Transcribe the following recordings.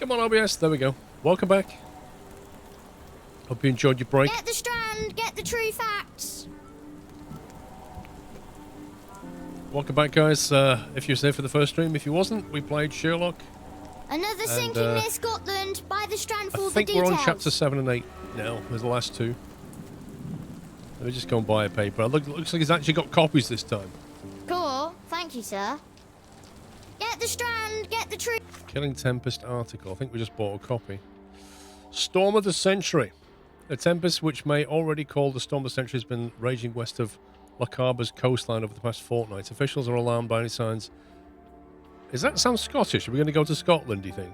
Come on, OBS. There we go. Welcome back. Hope you enjoyed your break. Get the strand, get the true facts. Welcome back, guys. If you were there for the first stream, if you wasn't, we played Sherlock. Another sinking near Scotland. Buy the strand for the details. I think we're on chapter 7 and 8 now. There's the last two. Let me just go and buy a paper. Looks like he's actually got copies this time. Cool. Thank you, sir. Get the strand, get the true... Killing Tempest article. I think we just bought a copy. Storm of the Century. The Tempest, which may already call the Storm of the Century, has been raging west of Lochaber's coastline over the past fortnight. Officials are alarmed by any signs. Does that sound Scottish? Are we going to go to Scotland, do you think?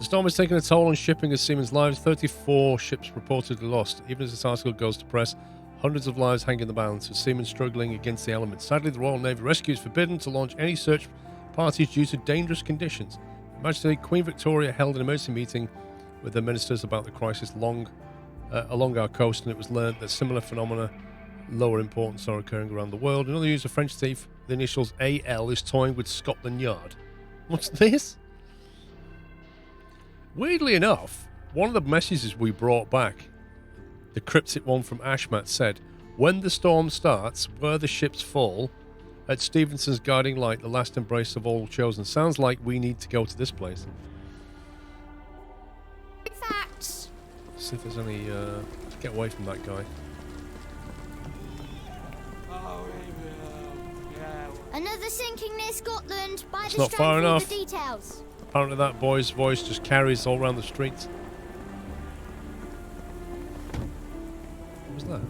The storm has taken a toll on shipping and seamen's lives. 34 ships reportedly lost. Even as this article goes to press, hundreds of lives hang in the balance, with seamen struggling against the elements. Sadly, the Royal Navy Rescue is forbidden to launch any search parties due to dangerous conditions. Her Majesty Queen Victoria held an emergency meeting with the ministers about the crisis along our coast, and it was learned that similar phenomena, lower importance, are occurring around the world. Another news, a French thief, the initials AL, is toying with Scotland Yard. What's this? Weirdly enough, one of the messages we brought back, the cryptic one from Ashmat, said, when the storm starts, where the ships fall, at Stevenson's guiding light, the last embrace of all chosen. Sounds like we need to go to this place. Facts. Let's see if there's any... let's get away from that guy. Another sinking near Scotland. Buy It's the not strand far for enough. the details. Apparently that boy's voice just carries all around the streets. What was that?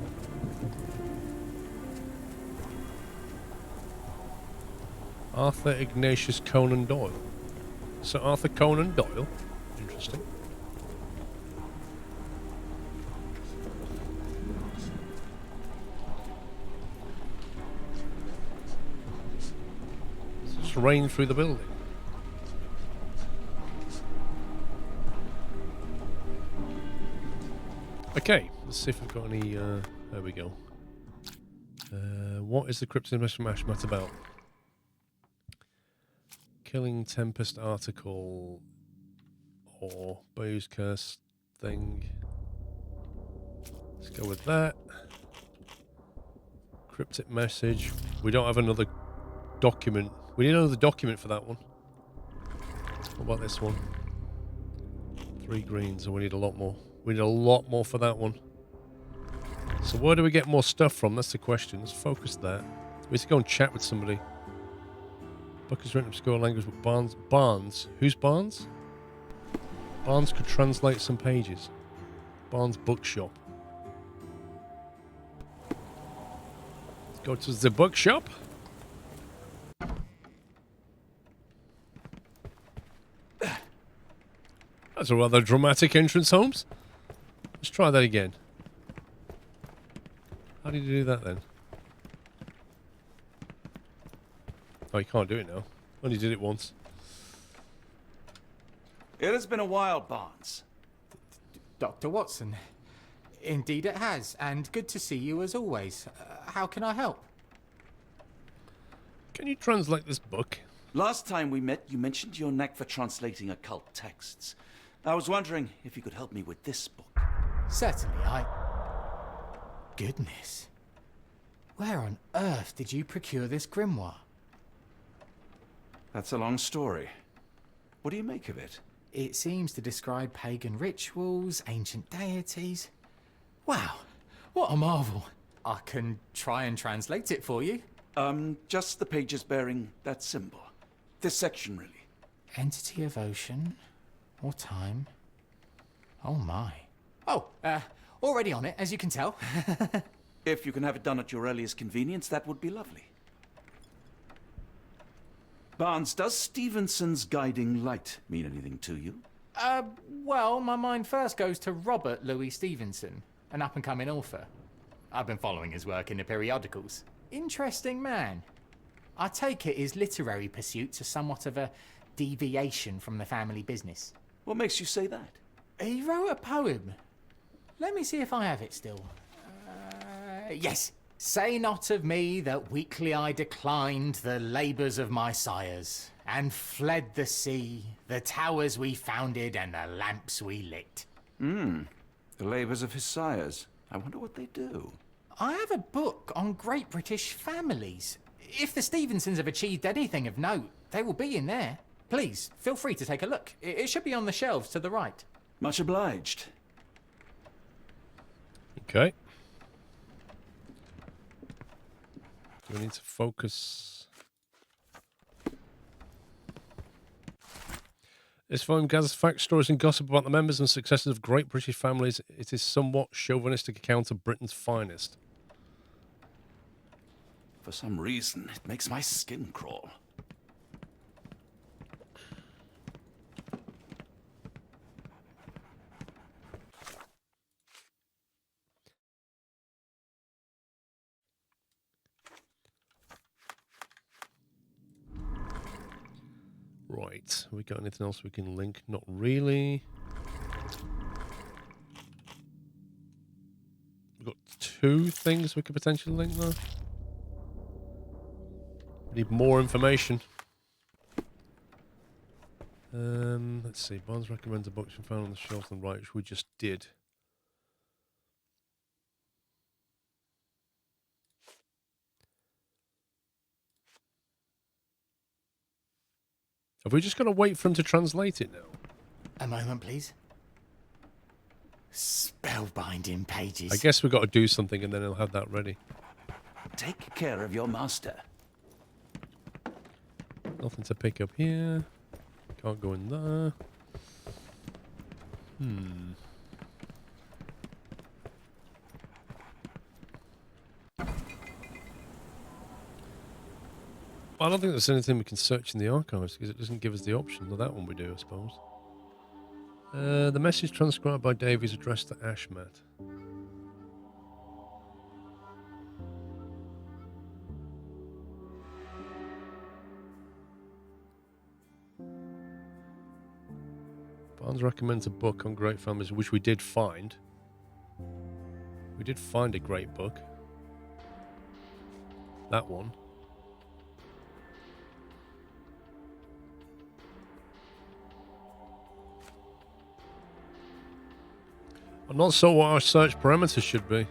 Arthur Ignatius Conan Doyle. Sir Arthur Conan Doyle. Interesting. It's just rain through the building. Okay, let's see if we've got any, there we go. What is the cryptid mashmat about? Killing Tempest article or booze curse thing. Let's go with that. Cryptic message. We don't have another document. We need another document for that one. What about this one? 3 greens, so we need a lot more. We need a lot more for that one. So where do we get more stuff from? That's the question. Let's focus that. We need to go and chat with somebody. Book is written obscure language, but Barnes. Who's Barnes? Barnes could translate some pages. Barnes bookshop. Go to the bookshop. That's a rather dramatic entrance, Holmes. Let's try that again. How did you do that then? Oh, you can't do it now. Only did it once. It has been a while, Barnes. Dr. Watson. Indeed it has, and good to see you as always. How can I help? Can you translate this book? Last time we met, you mentioned your knack for translating occult texts. I was wondering if you could help me with this book. Certainly, Goodness. Where on earth did you procure this grimoire? That's a long story. What do you make of it? It seems to describe pagan rituals, ancient deities. Wow, what a marvel. I can try and translate it for you. Just the pages bearing that symbol. This section, really. Entity of ocean or time. Oh my. Oh, already on it, as you can tell. If you can have it done at your earliest convenience, that would be lovely. Barnes, does Stevenson's guiding light mean anything to you? Well, my mind first goes to Robert Louis Stevenson, an up-and-coming author. I've been following his work in the periodicals. Interesting man. I take it his literary pursuits are somewhat of a deviation from the family business. What makes you say that? He wrote a poem. Let me see if I have it still. Yes. Say not of me that weakly I declined the labours of my sires. and fled the sea, the towers we founded and the lamps we lit. The labours of his sires. I wonder what they do. I have a book on great British families. If the Stevensons have achieved anything of note, they will be in there. Please, feel free to take a look. It should be on the shelves to the right. Much obliged. Okay. Do we need to focus? This volume gathers facts, stories, and gossip about the members and successes of great British families. It is somewhat chauvinistic account of Britain's finest. For some reason, it makes my skin crawl. Right, we got anything else we can link? Not really. We've got 2 things we could potentially link though. We need more information. Let's see. Barnes recommends a book she found on the shelf on the right, which we just did. Have we just got to wait for him to translate it now? A moment, please. Spellbinding pages. I guess we've got to do something and then he'll have that ready. Take care of your master. Nothing to pick up here. Can't go in there. I don't think there's anything we can search in the archives because it doesn't give us the option. Well, that one we do, I suppose. The message transcribed by Dave is addressed to Ashmat. Barnes recommends a book on great families, which we did find. We did find a great book. That one. I'm not sure what our search parameters should be.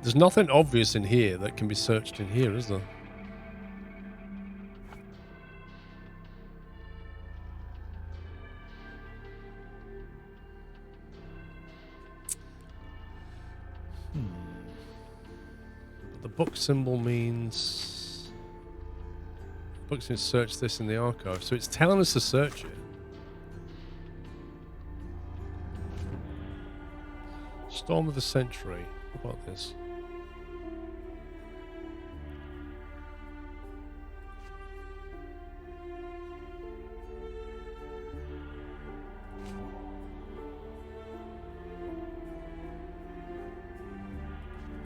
There's nothing obvious in here that can be searched in here, is there? The book symbol means... The book says search this in the archive, so it's telling us to search it. Storm of the Century. What about this?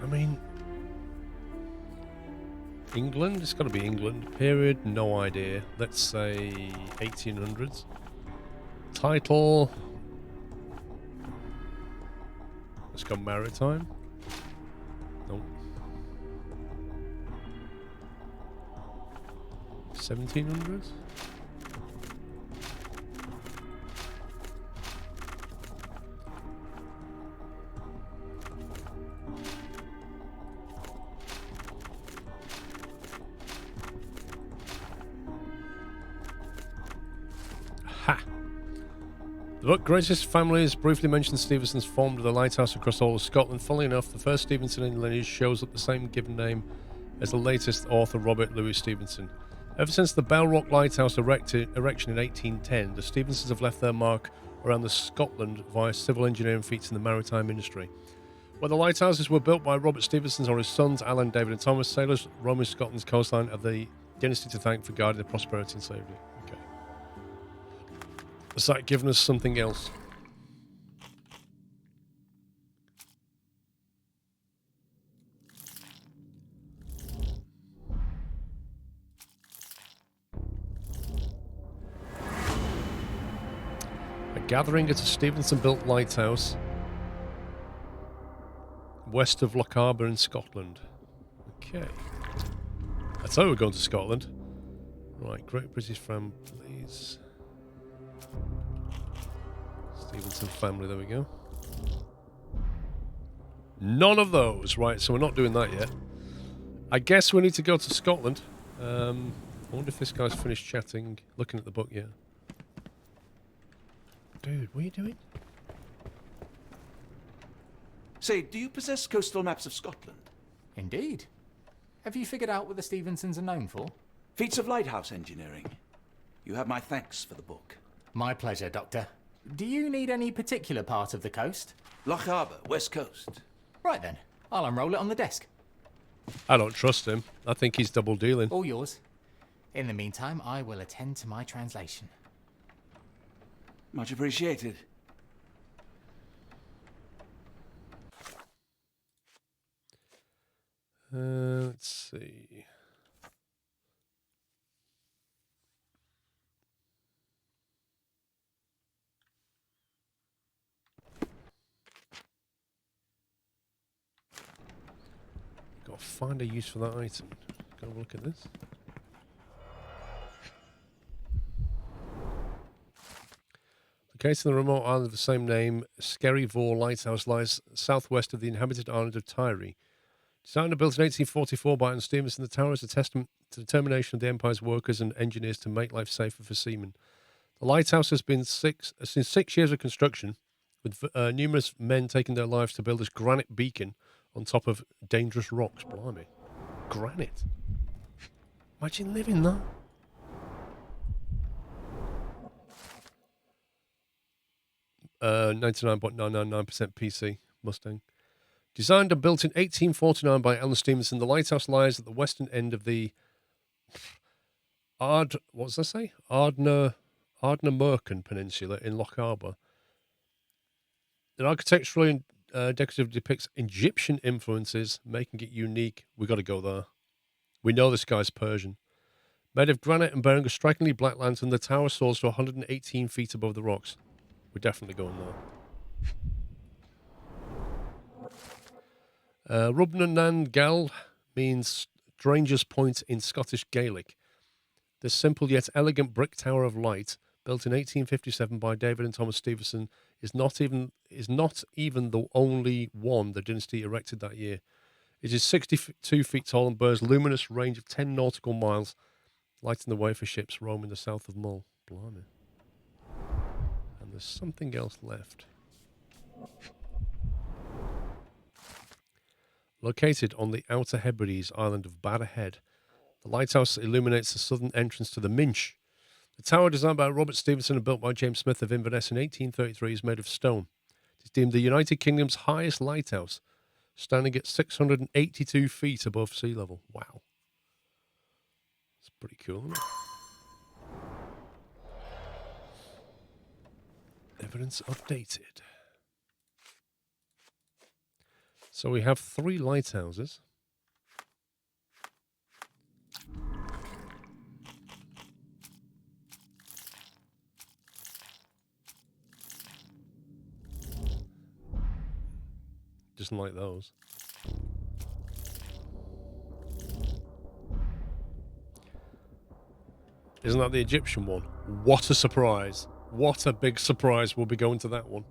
I mean, England? It's got to be England. Period, no idea. Let's say 1800s. Title. Let's go maritime. Nope. 1700s? Ha! The book Greatest Families briefly mentions Stevenson's formed the lighthouse across all of Scotland. Funnily enough, the first Stevenson in lineage shows up the same given name as the latest author, Robert Louis Stevenson. Ever since the Bell Rock Lighthouse erection in 1810, the Stevensons have left their mark around the Scotland via civil engineering feats in the maritime industry. Whether lighthouses were built by Robert Stevenson or his sons, Alan, David and Thomas, sailors roaming Scotland's coastline have the dynasty to thank for guarding the prosperity and safety. Okay. Has that given us something else? gathering at a Stevenson-built lighthouse west of Loch Harbour in Scotland. Okay. I thought we were going to Scotland. Right, Great British Fan, please. Stevenson family, there we go. None of those. Right, so we're not doing that yet. I guess we need to go to Scotland. I wonder if this guy's finished chatting, looking at the book yet. Dude, what are you doing? Say, do you possess coastal maps of Scotland? Indeed. Have you figured out what the Stevensons are known for? Feats of lighthouse engineering. You have my thanks for the book. My pleasure, Doctor. Do you need any particular part of the coast? Loch Harbour, west coast. Right then, I'll unroll it on the desk. I don't trust him. I think he's double dealing. All yours. In the meantime, I will attend to my translation. Much appreciated. Let's see. Got to find a use for that item. Go have a look at this. Located on the remote island of the same name, Skerryvore Lighthouse lies southwest of the inhabited island of Tyree. Designed and built in 1844 by Ian Stevenson, the tower is a testament to the determination of the Empire's workers and engineers to make life safer for seamen. The lighthouse has been since 6 years of construction, with numerous men taking their lives to build this granite beacon on top of dangerous rocks. Blimey. Granite. Imagine living that. Uh, 99.999% PC Mustang. Designed and built in 1849 by Alan Stevenson, the lighthouse lies at the western end of the Ardnamurchan Peninsula in Loch Harbour. An architecturally decorative depicts Egyptian influences, making it unique. We got to go there. We know this guy's Persian. Made of granite and bearing a strikingly black lantern, the tower soars to 118 feet above the rocks. We're definitely going there. Rubnanan Gal means Stranger's Point in Scottish Gaelic. This simple yet elegant brick tower of light, built in 1857 by David and Thomas Stevenson, is not even the only one the dynasty erected that year. It is 62 feet tall and bears luminous range of 10 nautical miles, lighting the way for ships roaming the south of Mull. Blimey. And there's something else left. Located on the Outer Hebrides island of Bada Head, the lighthouse illuminates the southern entrance to the Minch. The tower, designed by Robert Stevenson and built by James Smith of Inverness in 1833, is made of stone. It is deemed the United Kingdom's highest lighthouse, standing at 682 feet above sea level. Wow. It's pretty cool, isn't it? Evidence updated. So we have 3 lighthouses. Doesn't like those. Isn't that the Egyptian one? What a surprise. What a big surprise. We'll be going to that one.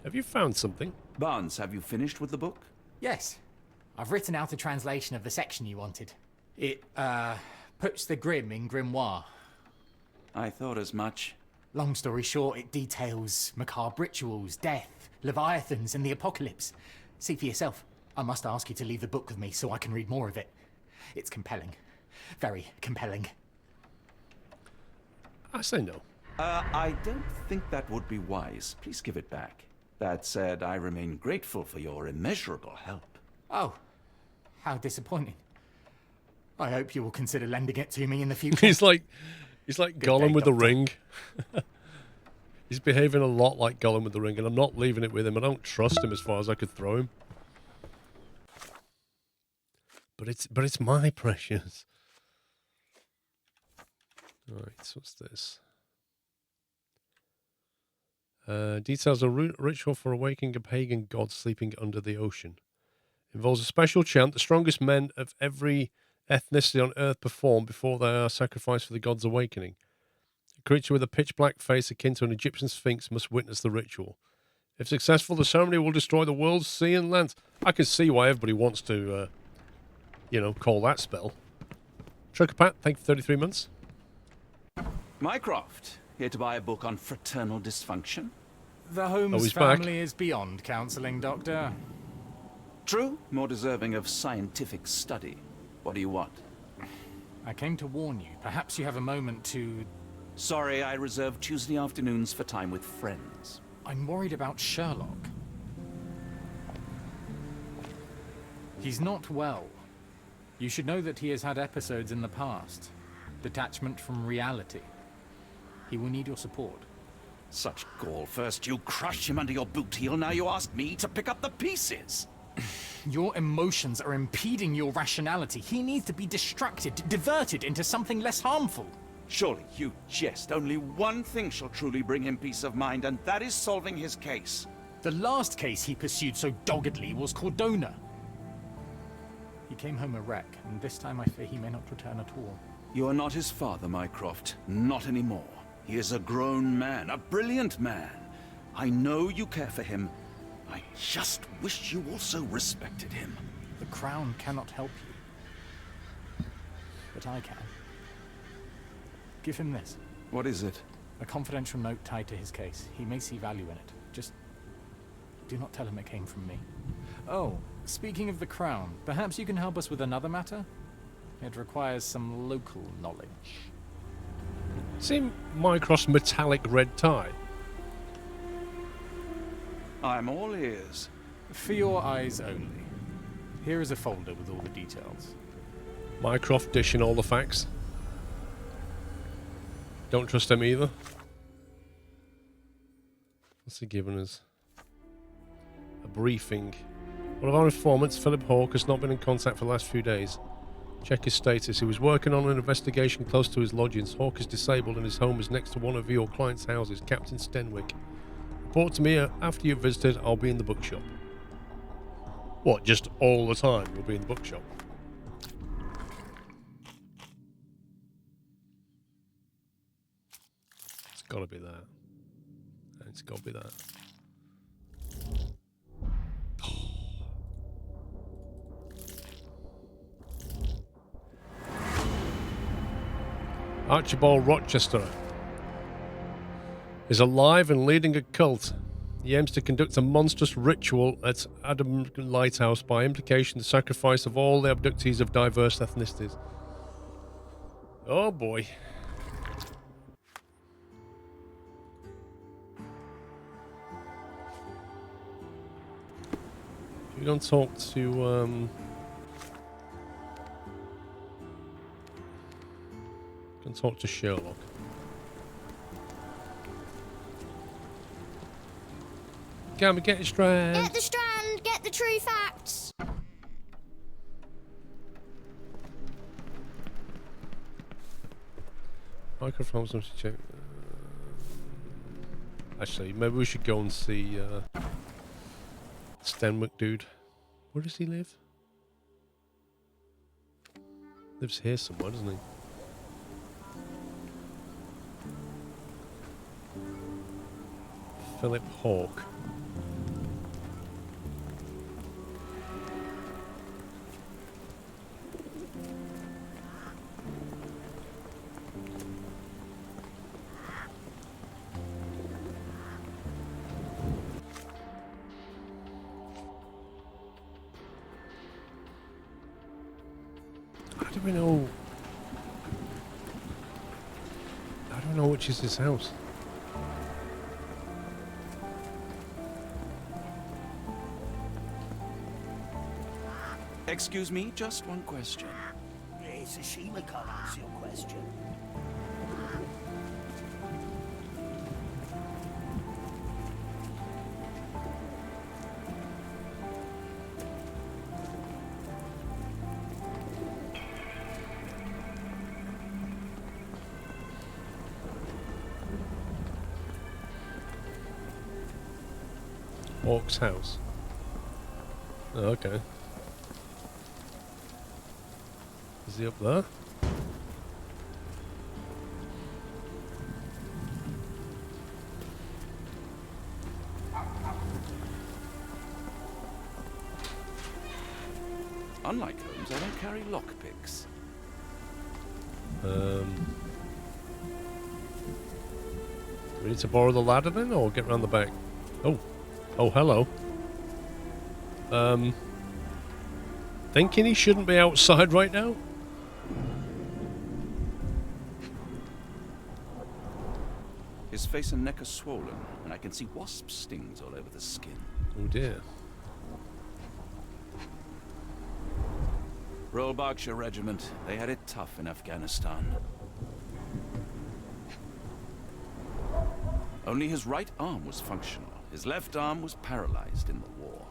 Have you found something? Barnes, have you finished with the book? Yes. I've written out a translation of the section you wanted. It, puts the grim in grimoire. I thought as much. Long story short, it details macabre rituals, death, leviathans, and the apocalypse. See for yourself. I must ask you to leave the book with me so I can read more of it. It's compelling. Very compelling. I say no. I don't think that would be wise. Please give it back. That said, I remain grateful for your immeasurable help. Oh, how disappointing. I hope you will consider lending it to me in the future. He's like Gollum day, with the Doctor. ring. He's behaving a lot like Gollum with the ring, and I'm not leaving it with him. I don't trust him as far as I could throw him. But it's my precious. Right, so what's this? Details a ritual for awakening a pagan god sleeping under the ocean. Involves a special chant the strongest men of every ethnicity on Earth perform before they are sacrificed for the god's awakening. A creature with a pitch-black face akin to an Egyptian sphinx must witness the ritual. If successful, the ceremony will destroy the world's sea and land. I can see why everybody wants to, call that spell. Truckerpat, thank you for 33 months. Mycroft, here to buy a book on fraternal dysfunction? The Holmes he's back. family is beyond counselling, Doctor. True, more deserving of scientific study. What do you want? I came to warn you. Perhaps you have a moment to... Sorry, I reserve Tuesday afternoons for time with friends. I'm worried about Sherlock. He's not well. You should know that he has had episodes in the past. Detachment from reality. He will need your support. Such gall. First you crush him under your boot heel, now you ask me to pick up the pieces. Your emotions are impeding your rationality. He needs to be distracted, diverted into something less harmful. Surely you jest. Only one thing shall truly bring him peace of mind, and that is solving his case. The last case he pursued so doggedly was Cordona. He came home a wreck, and this time I fear he may not return at all. You are not his father, Mycroft. Not anymore. He is a grown man, a brilliant man. I know you care for him. I just wish you also respected him. The Crown cannot help you. But I can. Give him this. What is it? A confidential note tied to his case. He may see value in it. Just do not tell him it came from me. Oh, speaking of the Crown, perhaps you can help us with another matter? It requires some local knowledge. See Mycroft's metallic red tie? I'm all ears. For your eyes only. Here is a folder with all the details. Mycroft dishing all the facts. Don't trust him either. What's he giving us? A briefing. One of our informants, Philip Hawke, has not been in contact for the last few days. Check his status. He was working on an investigation close to his lodgings. Hawke is disabled and his home is next to one of your client's houses, Captain Stenwick. Report to me after you've visited. I'll be in the bookshop. What, just all the time you'll be in the bookshop? It's gotta be that. It's gotta be that. Archibald Rochester is alive and leading a cult. He aims to conduct a monstrous ritual at Adam Lighthouse, by implication the sacrifice of all the abductees of diverse ethnicities. Oh boy. We're going to talk to can talk to Sherlock. Can we get the strand? Get the strand, get the true facts. Microphone, to check. Actually, maybe we should go and see Stenwick dude. Where does he live? Lives here somewhere, doesn't he? Philip Hawke. How do we know? I don't know which is his house. Excuse me, just one question. Yes, Ashima can't answer your question. Hawke's house. Oh, okay. Is he up there? Unlike Holmes, I don't carry lockpicks. We need to borrow the ladder then, or get round the back? Oh. Oh, hello. Thinking he shouldn't be outside right now? His face and neck are swollen, and I can see wasp stings all over the skin. Oh dear. Royal Berkshire Regiment, they had it tough in Afghanistan. Only his right arm was functional. His left arm was paralyzed in the war.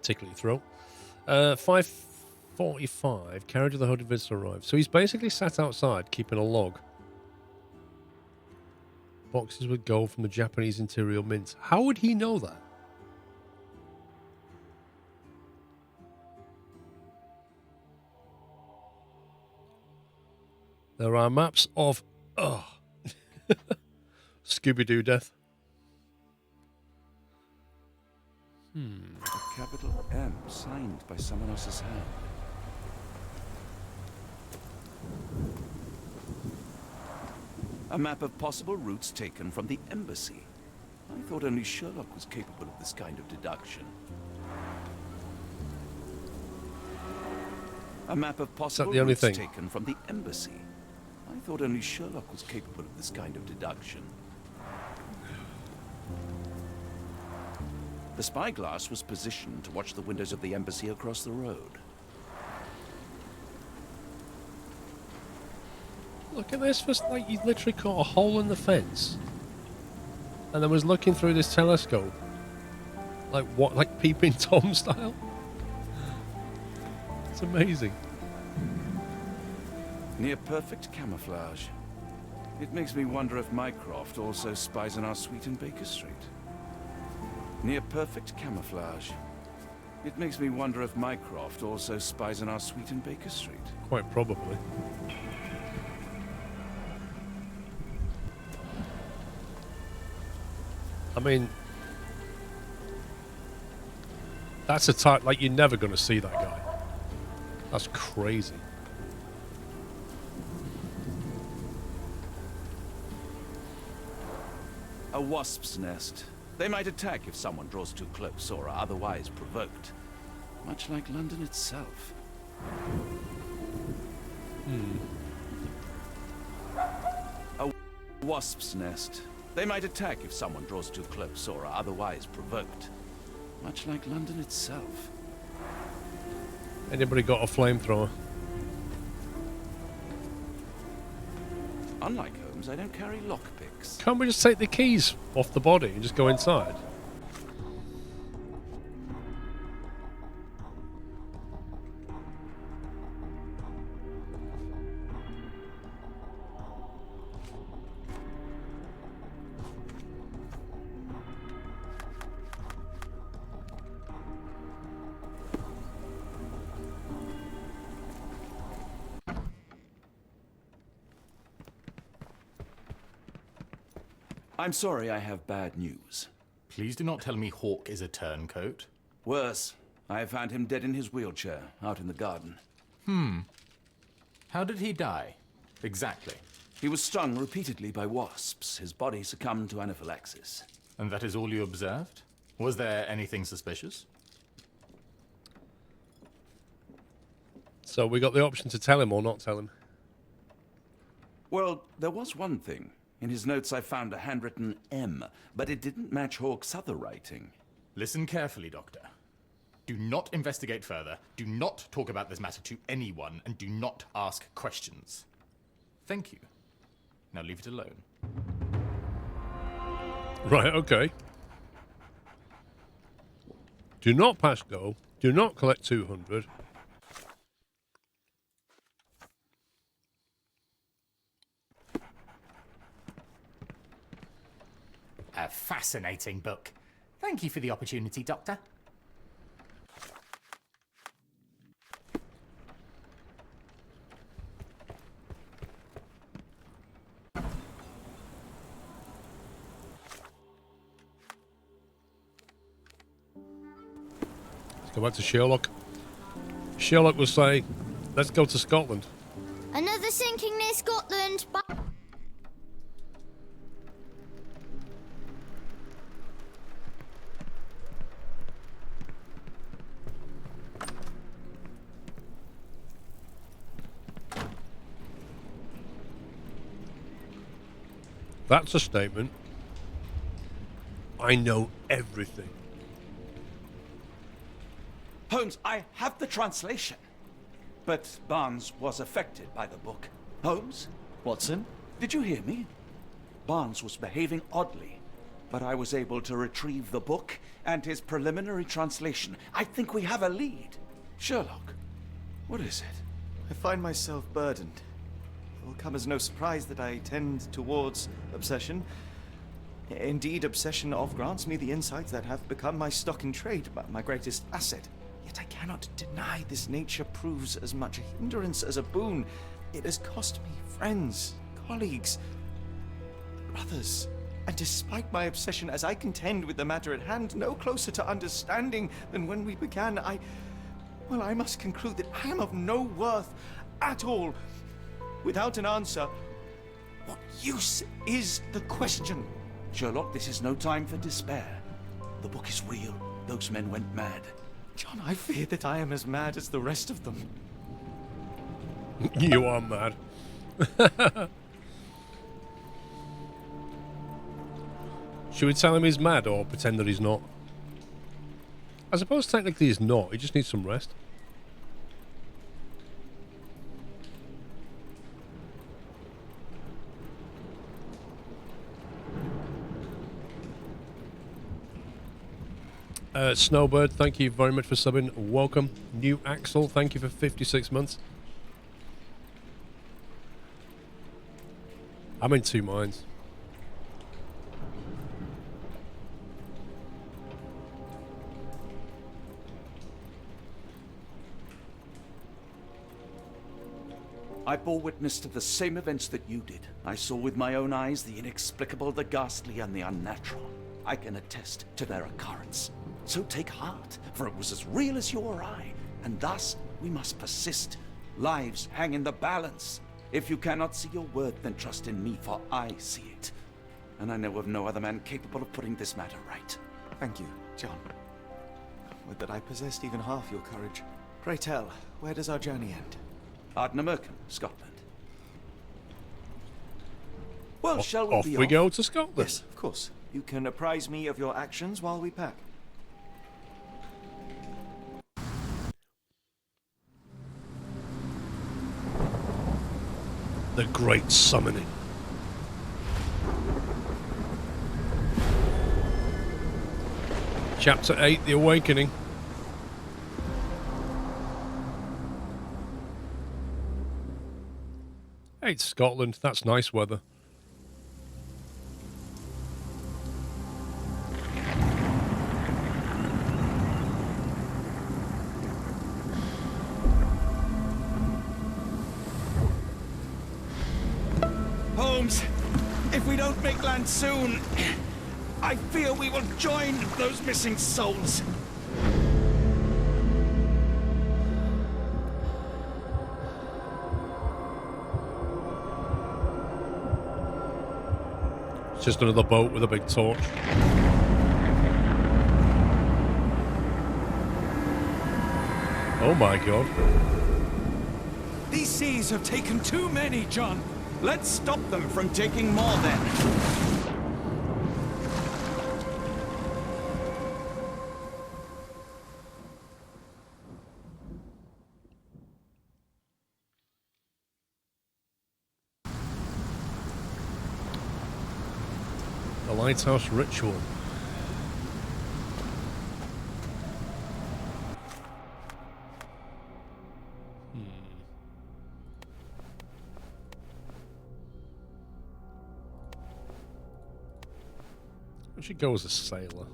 Tickly throat. 5:45. Carriage of the hooded visitor arrived. So he's basically sat outside keeping a log. Boxes with gold from the Japanese Imperial Mint. How would he know that? There are maps of Scooby-Doo death. A capital M signed by someone else's hand. A map of possible routes taken from the embassy. I thought only Sherlock was capable of this kind of deduction. A map of possible the only routes thing? taken from the embassy. I thought only Sherlock was capable of this kind of deduction. The spyglass was positioned to watch the windows of the embassy across the road. Look at this. First, like, he literally caught a hole in the fence. And then was looking through this telescope. Like what? Like Peeping Tom style? It's amazing. Near perfect camouflage. It makes me wonder if Mycroft also spies on our suite in Baker Street. Near perfect camouflage. It makes me wonder if Mycroft also spies on our suite in Baker Street. Quite probably. I mean, that's a type, like, you're never going to see that guy. That's crazy. A wasp's nest. They might attack if someone draws too close or are otherwise provoked. Much like London itself. A wasp's nest. They might attack if someone draws too close or are otherwise provoked. Much like London itself. Anybody got a flamethrower? Unlike Holmes, I don't carry lockpicks. Can't we just take the keys off the body and just go inside? I'm sorry, I have bad news. Please do not tell me Hawke is a turncoat. Worse, I have found him dead in his wheelchair, out in the garden. How did he die? Exactly. He was stung repeatedly by wasps. His body succumbed to anaphylaxis. And that is all you observed? Was there anything suspicious? So we got the option to tell him or not tell him. Well, there was one thing. In his notes I found a handwritten M, but it didn't match Hawke's other writing. Listen carefully, Doctor. Do not investigate further, do not talk about this matter to anyone, and do not ask questions. Thank you. Now leave it alone. Right, okay. Do not pass go. Do not collect 200. A fascinating book. Thank you for the opportunity, Doctor. Let's go back to Sherlock. Sherlock will say, let's go to Scotland. Another sinking near Scotland. That's a statement. I know everything. Holmes, I have the translation. But Barnes was affected by the book. Holmes? Watson? Did you hear me? Barnes was behaving oddly, but I was able to retrieve the book and his preliminary translation. I think we have a lead. Sherlock, what is it? I find myself burdened. It will come as no surprise that I tend towards obsession. Indeed, obsession grants me the insights that have become my stock in trade, my greatest asset. Yet I cannot deny this nature proves as much a hindrance as a boon. It has cost me friends, colleagues, brothers. And despite my obsession, as I contend with the matter at hand, no closer to understanding than when we began, I must conclude that I am of no worth at all. Without an answer, what use is the question? Sherlock, this is no time for despair. The book is real. Those men went mad. John, I fear that I am as mad as the rest of them. You are mad. Should we tell him he's mad or pretend that he's not? I suppose technically he's not. He just needs some rest. Snowbird, thank you very much for subbing. Welcome. New Axel, thank you for 56 months. I'm in two minds. I bore witness to the same events that you did. I saw with my own eyes the inexplicable, the ghastly, and the unnatural. I can attest to their occurrence. So take heart, for it was as real as you or I, and thus we must persist. Lives hang in the balance. If you cannot see your worth, then trust in me, for I see it. And I know of no other man capable of putting this matter right. Thank you, John. Would that I possessed even half your courage. Pray tell, where does our journey end? Ardnamurchan, Scotland. Well, shall we Off be we off? go to Scotland. Yes, of course. You can apprise me of your actions while we pack. The Great Summoning. Chapter 8, The Awakening. Hey, it's Scotland. That's nice weather. Holmes, if we don't make land soon, I fear we will join those missing souls. It's just another boat with a big torch. Oh my god. These seas have taken too many, John. Let's stop them from taking more then. The lighthouse ritual. I should go as a sailor.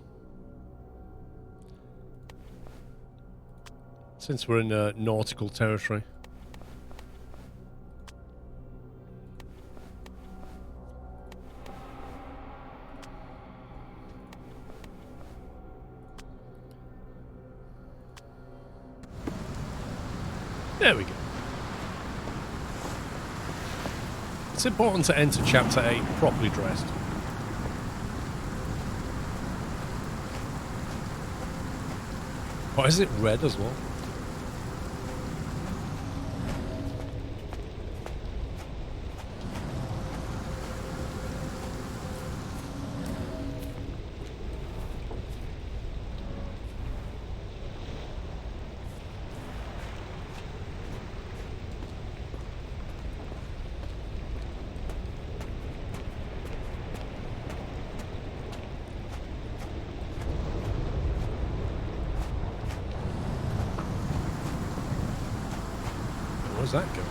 Since we're in nautical territory. There we go. It's important to enter Chapter 8 properly dressed. Why is it red as well? Where's that go?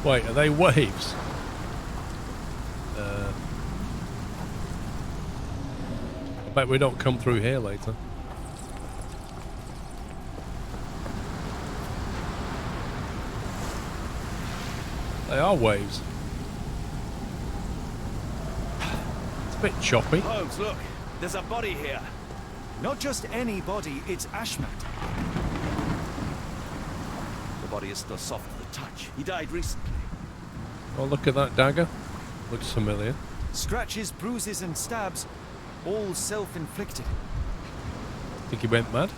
Wait, are they waves? I bet we don't come through here later. They are waves. It's a bit choppy. Holmes, look. There's a body here. Not just any body, it's Ashmat. The body is still soft to the touch. He died recently. Oh, look at that dagger. Looks familiar. Scratches, bruises, and stabs, all self-inflicted. Think he went mad?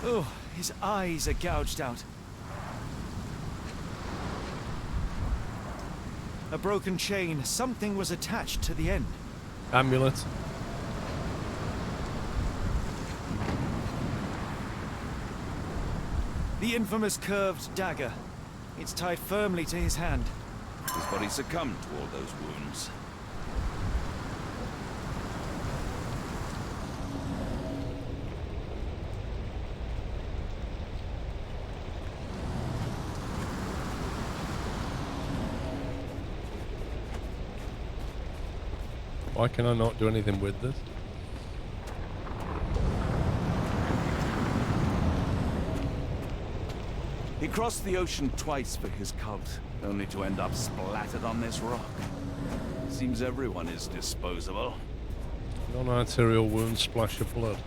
Oh, his eyes are gouged out. A broken chain. Something was attached to the end. Amulet. The infamous curved dagger. It's tied firmly to his hand. His body succumbed to all those wounds. Why can I not do anything with this? He crossed the ocean twice for his cult, only to end up splattered on this rock. Seems everyone is disposable. Non-arterial wound, splash of blood.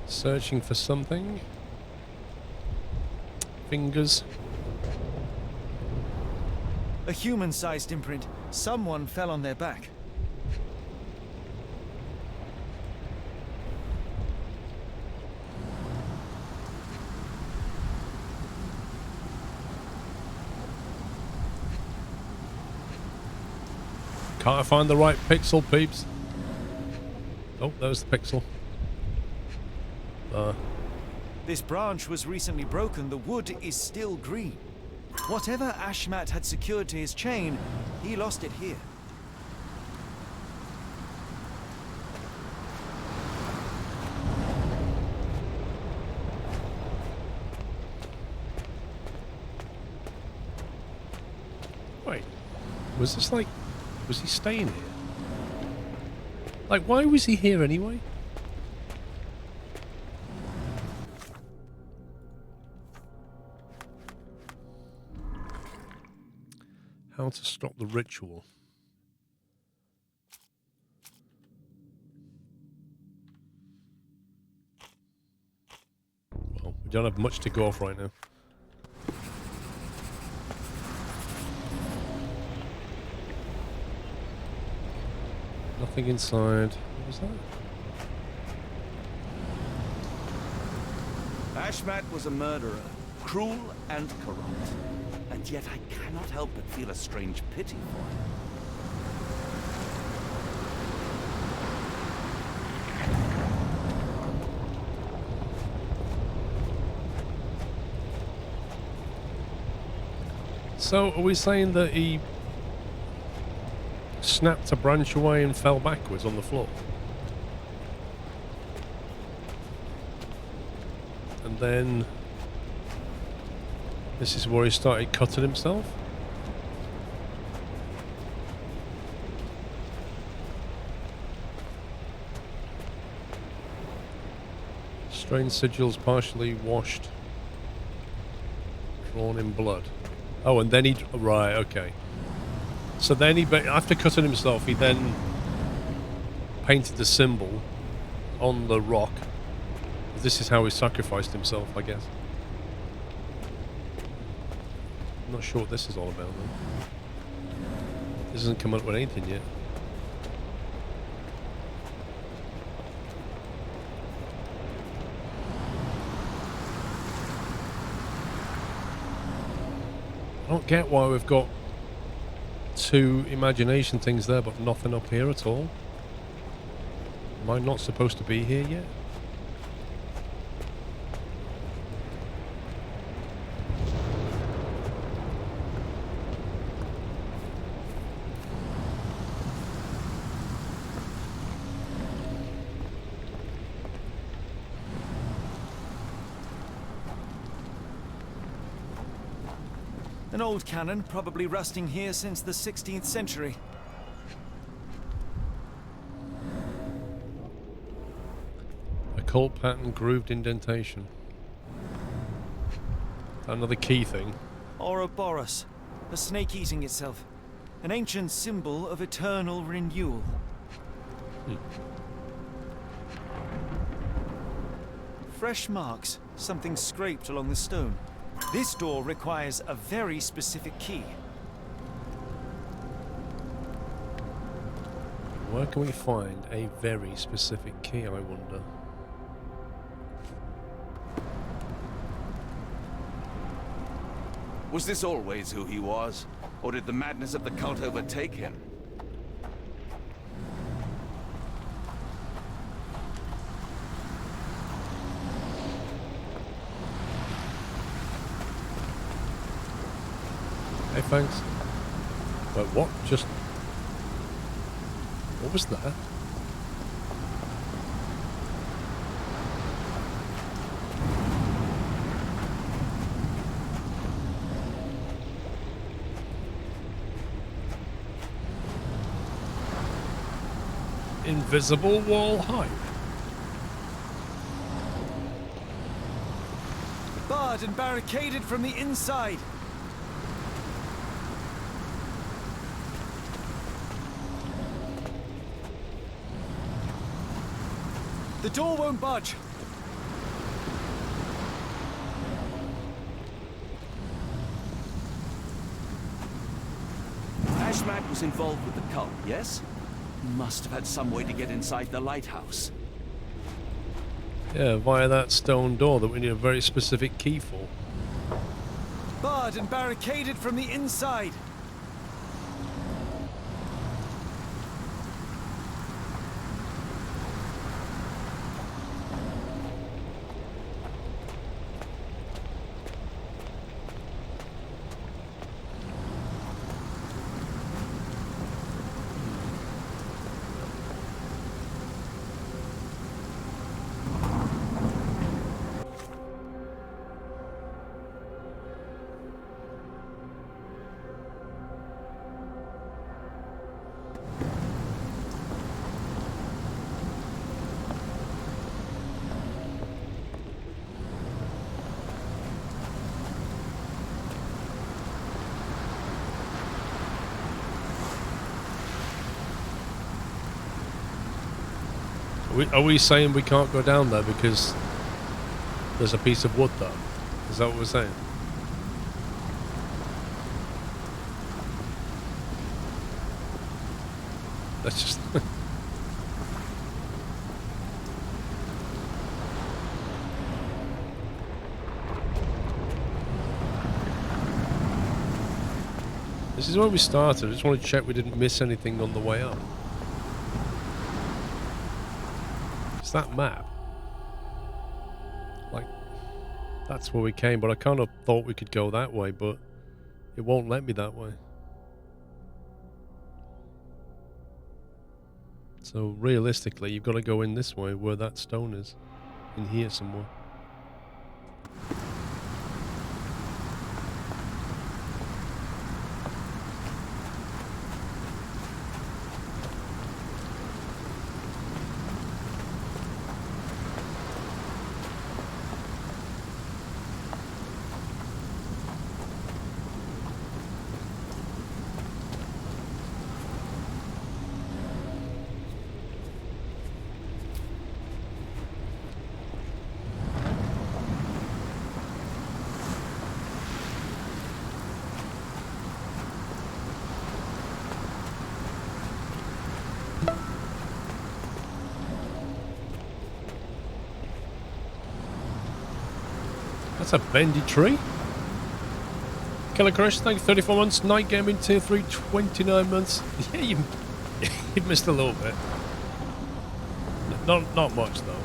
Searching for something. Fingers. A human-sized imprint. Someone fell on their back. Can't I find the right pixel, peeps? Oh, there's the pixel. This branch was recently broken. The wood is still green. Whatever Ashmat had secured to his chain, he lost it here. Wait, was this like... was he staying here? Like, why was he here anyway? How to stop the ritual. You don't have much to go off right now. Nothing inside. What was that? Ashmat was a murderer, cruel and corrupt. And yet I cannot help but feel a strange pity for him. So, are we saying that he snapped a branch away and fell backwards on the floor? And then this is where he started cutting himself? Strange sigils partially washed, drawn in blood. Oh, and then he... Right, okay. So then he... After cutting himself, he then painted the symbol on the rock. This is how he sacrificed himself, I guess. I'm not sure what this is all about, though. This hasn't come up with anything yet. I don't get why we've got 2 imagination things there but nothing up here at all. Am I not supposed to be here yet? An old cannon, probably rusting here since the 16th century. Occult pattern, grooved indentation. Another key thing. Ouroboros, a snake eating itself. An ancient symbol of eternal renewal. Fresh marks, something scraped along the stone. This door requires a very specific key. Where can we find a very specific key, I wonder? Was this always who he was? Or did the madness of the cult overtake him? Hey, thanks. But what? Just... What was that? Invisible wall hype. Barred and barricaded from the inside. The door won't budge. Ashmat was involved with the cult, yes? Must have had some way to get inside the lighthouse. Yeah, via that stone door that we need a very specific key for. Barred and barricaded from the inside. Are we saying we can't go down there because There's a piece of wood there. Is that what we're saying? Let's just... This is where we started. I just want to check we didn't miss anything on the way up. It's that map. Like, that's where we came, but I kind of thought we could go that way, but it won't let me that way. So realistically, you've got to go in this way where that stone is. In here somewhere. That's a bendy tree. Killer Crush, thank you, 34 months. Night Gaming, tier 3, 29 months. Yeah, you missed a little bit. Not much, though.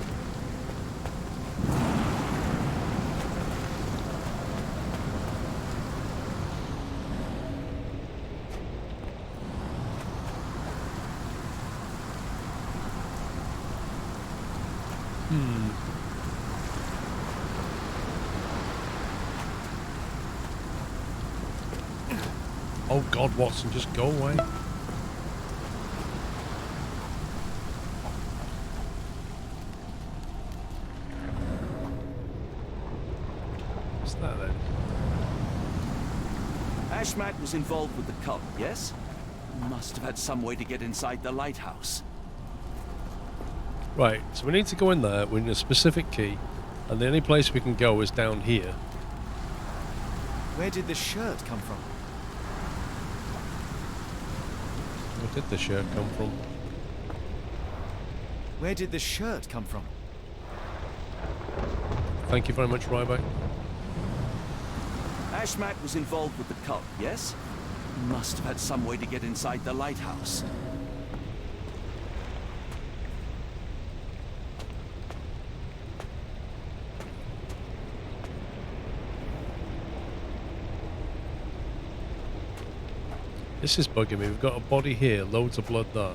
Oh God, Watson, just go away. What's that then? Ashmat was involved with the cult, yes? Must have had some way to get inside the lighthouse. Right, so we need to go in there, we need a specific key, and the only place we can go is down here. Where did the shirt come from? Where did the shirt come from? Where did the shirt come from? Thank you very much, Ryback. Ashmat was involved with the cult, yes? Must have had some way to get inside the lighthouse. This is bugging me. We've got a body here, loads of blood there.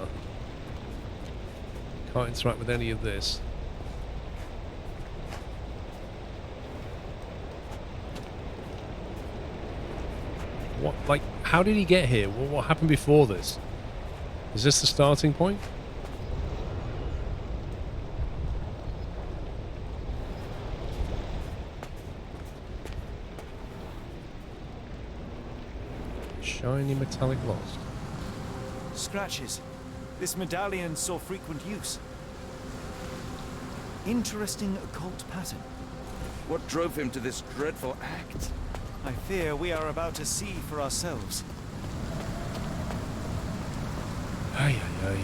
Can't interact with any of this. What, like, how did he get here? What happened before this? Is this the starting point? Shiny metallic lost. Scratches. This medallion saw frequent use. Interesting occult pattern. What drove him to this dreadful act? I fear we are about to see for ourselves. Ay, ay, ay.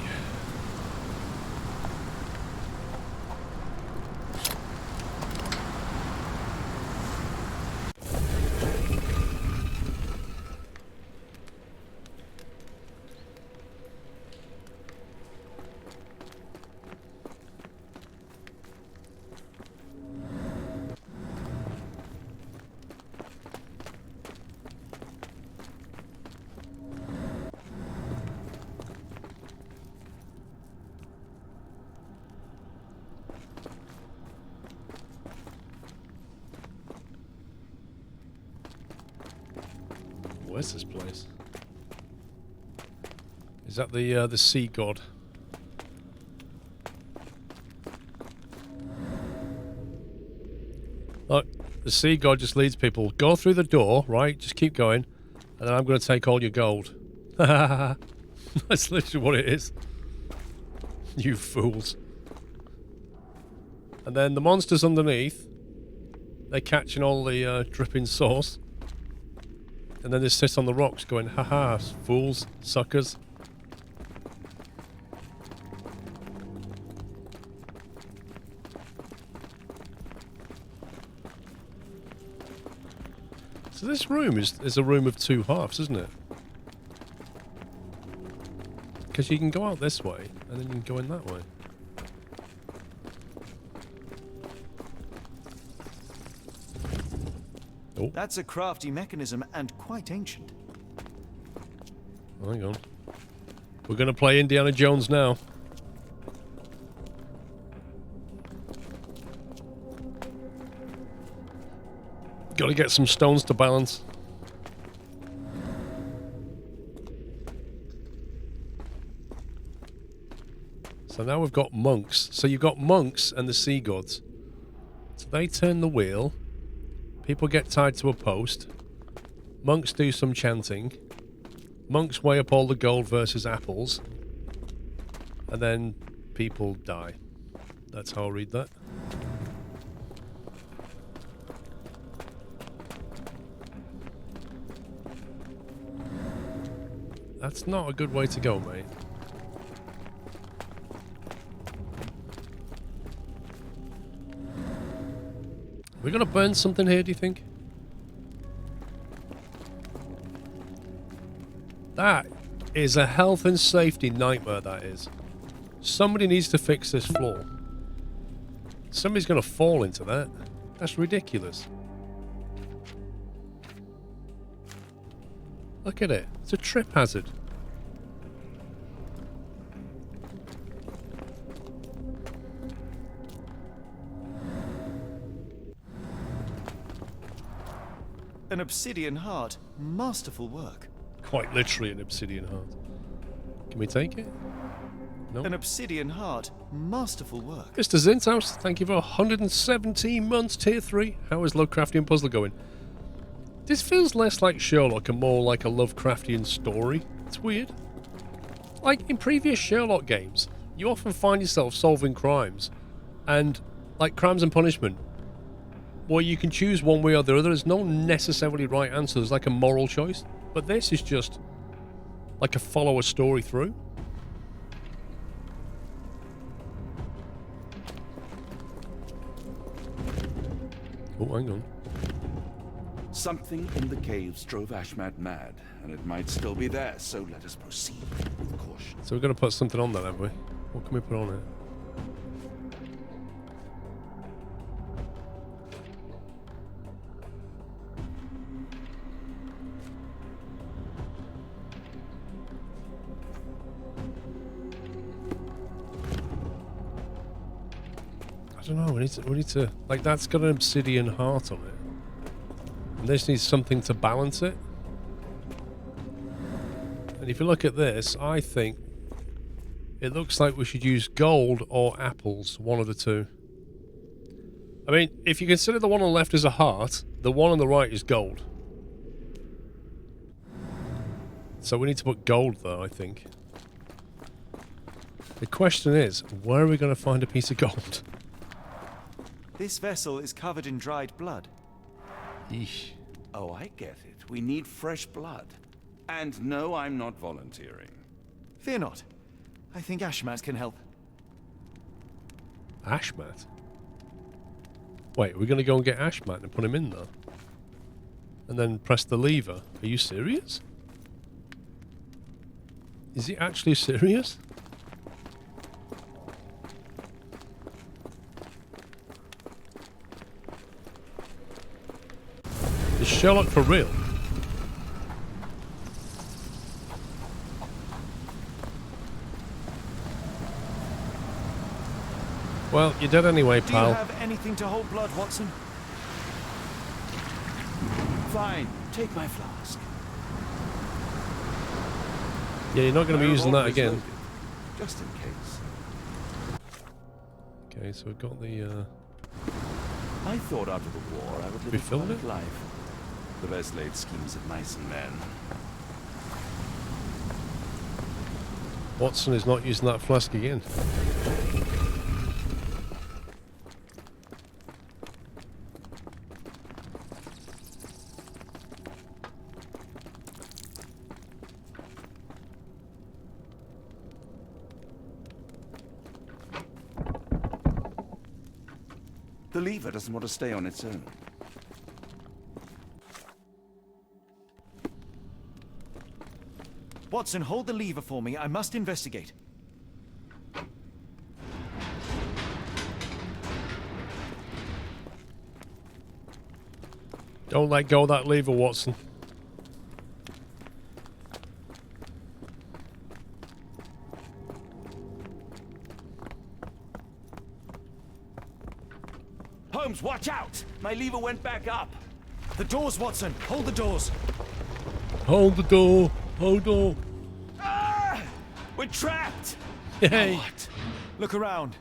Where's this place? Is that the sea god? Look, the sea god just leads people. Go through the door, right? Just keep going, and then I'm going to take all your gold. That's literally what it is. You fools. And then the monsters underneath They're catching all the dripping sauce. And then they sit on the rocks going, haha, fools, suckers. So this room is a room of two halves, isn't it? Because you can go out this way, and then you can go in that way. Oh. That's a crafty mechanism and quite ancient. Hang on. We're going to play Indiana Jones now. Got to get some stones to balance. So now we've got monks. So you've got monks and the sea gods. So they turn the wheel. People get tied to a post. Monks do some chanting. Monks weigh up all the gold versus apples. And then people die. That's how I read that. That's not a good way to go, mate. We're gonna burn something here, do you think? That is a health and safety nightmare, that is. Somebody needs to fix this floor. Somebody's gonna fall into that. That's ridiculous. Look at it. It's a trip hazard. An obsidian heart. Masterful work. Quite literally an obsidian heart. Can we take it? No. An obsidian heart. Masterful work. Mr. Zinthouse, thank you for 117 months, tier 3. How is Lovecraftian Puzzle going? This feels less like Sherlock and more like a Lovecraftian story. It's weird. Like in previous Sherlock games, you often find yourself solving crimes, and like Crimes and Punishment, where you can choose one way or the other. There's no necessarily right answer. There's like a moral choice. But this is just like a follow a story through. Oh, hang on. Something in the caves drove Ashmat mad, and it might still be there, so let us proceed with caution. So we're going to put something on that, haven't we? What can we put on it? I don't know, we need to, like, that's got an obsidian heart on it. And this needs something to balance it. And if you look at this, I think it looks like we should use gold or apples, one of the two. I mean, if you consider the one on the left is a heart, the one on the right is gold. So we need to put gold there, I think. The question is, where are we going to find a piece of gold? This vessel is covered in dried blood. Yeesh. Oh, I get it. We need fresh blood. And no, I'm not volunteering. Fear not. I think Ashmat can help. Ashmat? Wait, we're going to go and get Ashmat and put him in there? And then press the lever? Are you serious? Is he actually serious? Is Sherlock for real? Well, you're dead anyway, Do pal. you have anything to hold blood, Watson? Fine, take my flask. Yeah, you're not going to be using that Always again. loaded, just in case. Okay, so we've got the... I thought after the war I would live We a filmed quiet it? life. The best laid schemes of mice and men. Watson is not using that flask again. The lever doesn't want to stay on its own. Watson, hold the lever for me. I must investigate. Don't let go of that lever, Watson. Holmes, watch out! My lever went back up. The doors, Watson. Hold the doors. Hold the door. Hold on. Ah! We're trapped! Hey. What? Look around.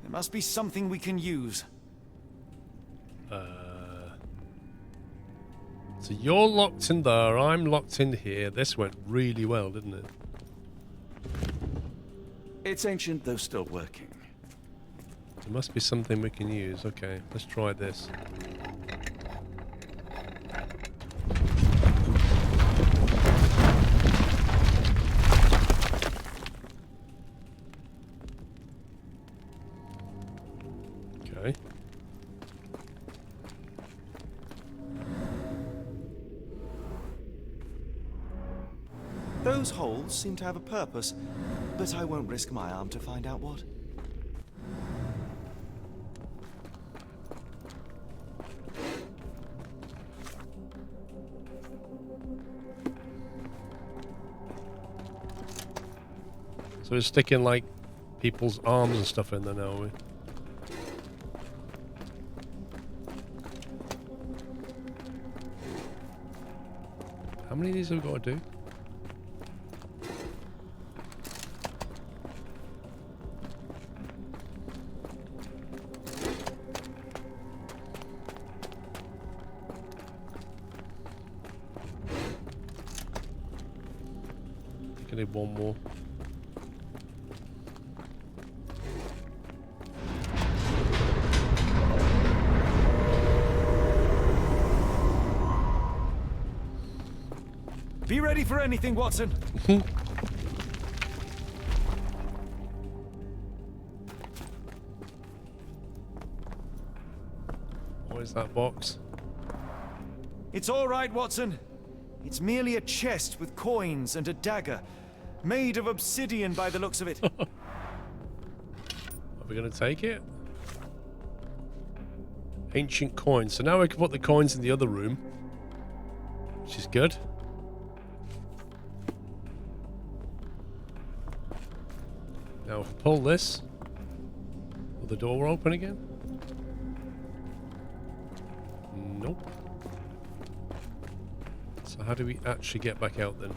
There must be something we can use. So you're locked in there, I'm locked in here. This went really well, didn't it? It's ancient, though still working. There must be something we can use. Okay, let's try this. Okay. Those holes seem to have a purpose, but I won't risk my arm to find out what. So we're sticking like people's arms and stuff in there now, are we? How many of these have we got to do? I think I need one more. Be ready for anything, Watson. What is that box? It's all right, Watson. It's merely a chest with coins and a dagger, made of obsidian by the looks of it. Are we going to take it? Ancient coins. So now we can put the coins in the other room, which is good. Now if we pull this, will the door open again? Nope. So how do we actually get back out then?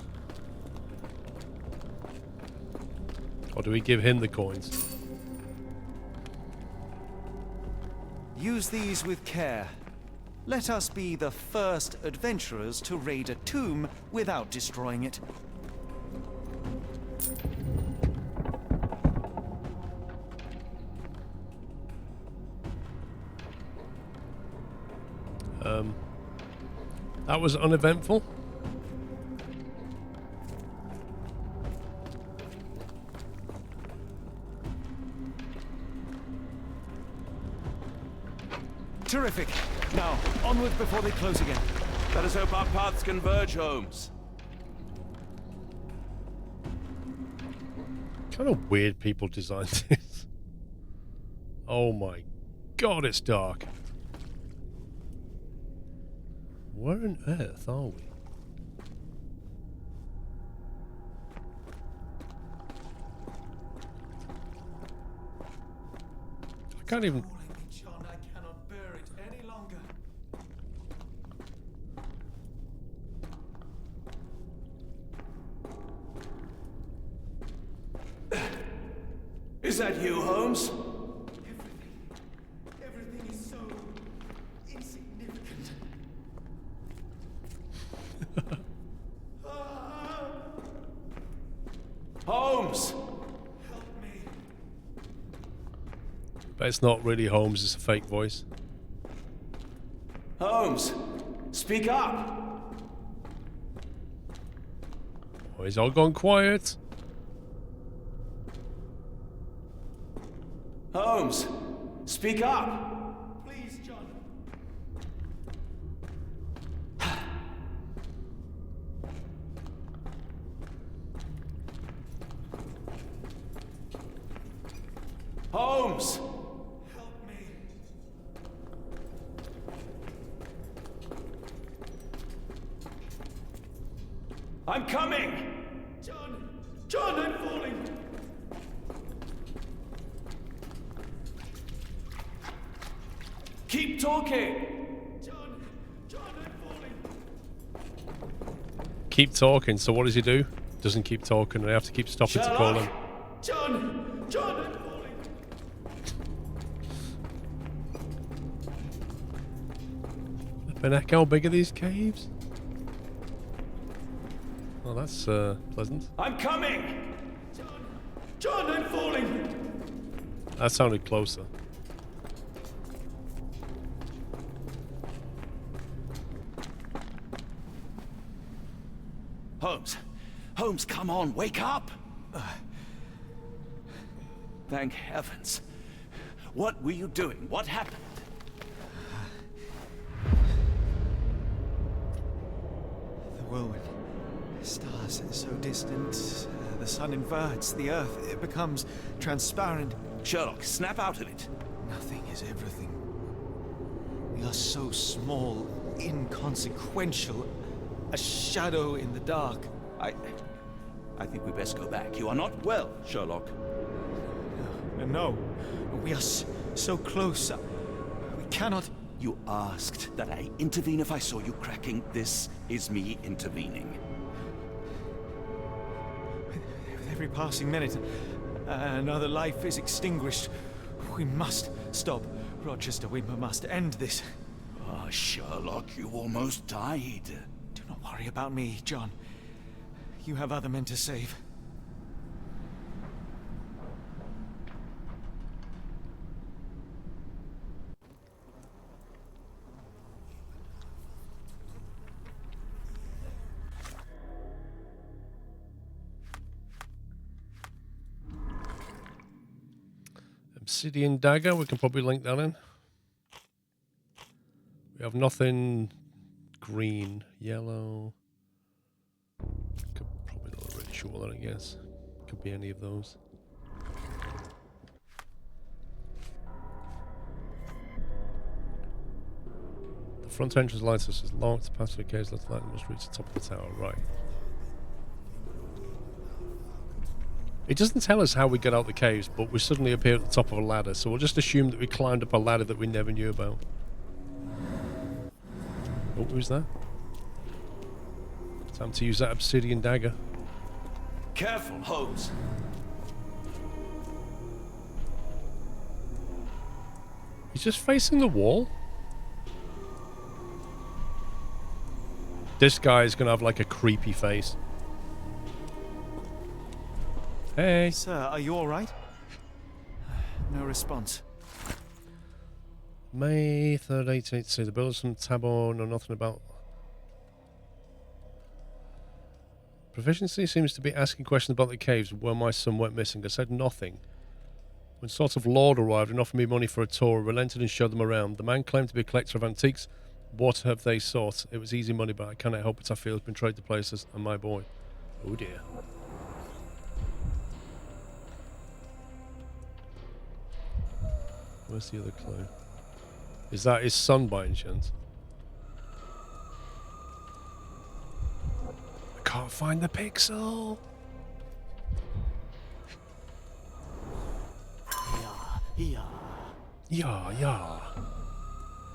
Or do we give him the coins? Use these with care. Let us be the first adventurers to raid a tomb without destroying it. That was uneventful. Terrific. Now, onward before they close again. Let us hope our paths converge, Holmes. Kind of weird people designed this. Oh my god, it's dark. Where on earth are we? I can't even... John, I cannot bear it any longer. Is that you, Holmes? Everything is so insignificant. Holmes! Help me. But it's not really Holmes, it's a fake voice. Holmes! Speak up! Oh, he's all gone quiet. Holmes! Speak up! Please, Holmes! Help me. I'm coming! John! John, I'm falling! Keep talking! John! John, I'm falling! Keep talking. So what does he do? Doesn't keep talking, and I have to keep stopping to call him. John! John, I'm falling! And heck, how big are these caves? Oh, that's pleasant. I'm coming! John! John, I'm falling! That sounded closer. Holmes! Holmes, come on, wake up! Thank heavens. What were you doing? What happened? The whirlwind. Stars so distant. The sun inverts. The earth, it becomes transparent. Sherlock, snap out of it. Nothing is everything. We are so small, inconsequential. A shadow in the dark. I think we best go back. You are not well, Sherlock. No, we are so close. We cannot. You asked that I intervene if I saw you cracking. This is me intervening. With every passing minute, another life is extinguished. We must stop, Rochester. We must end this. Ah, Sherlock, you almost died. Do not worry about me, John. You have other men to save. Obsidian dagger, we can probably link that in. We have nothing green, yellow. Could probably not really sure that, I guess. Could be any of those. The front entrance lighthouse is locked. Past the case, let's light must reach the top of the tower. Right. It doesn't tell us how we get out the caves, but we suddenly appear at the top of a ladder, so we'll just assume that we climbed up a ladder that we never knew about. Oh, who's that? Time to use that obsidian dagger. Careful, Holmes. He's just facing the wall. This guy is going to have like a creepy face. Hey. Sir, are you all right? No response. May 3rd, 1880. The builders from Tabor know nothing about. Proficiency seems to be asking questions about the caves where my son went missing. I said nothing. When sort of Lord arrived and offered me money for a tour, I relented and showed them around. The man claimed to be a collector of antiques. What have they sought? It was easy money, but I cannot help it. I feel has been traded to places and my boy. Oh dear. Where's the other clue? Is that his son by any chance? I can't find the pixel. Yeah.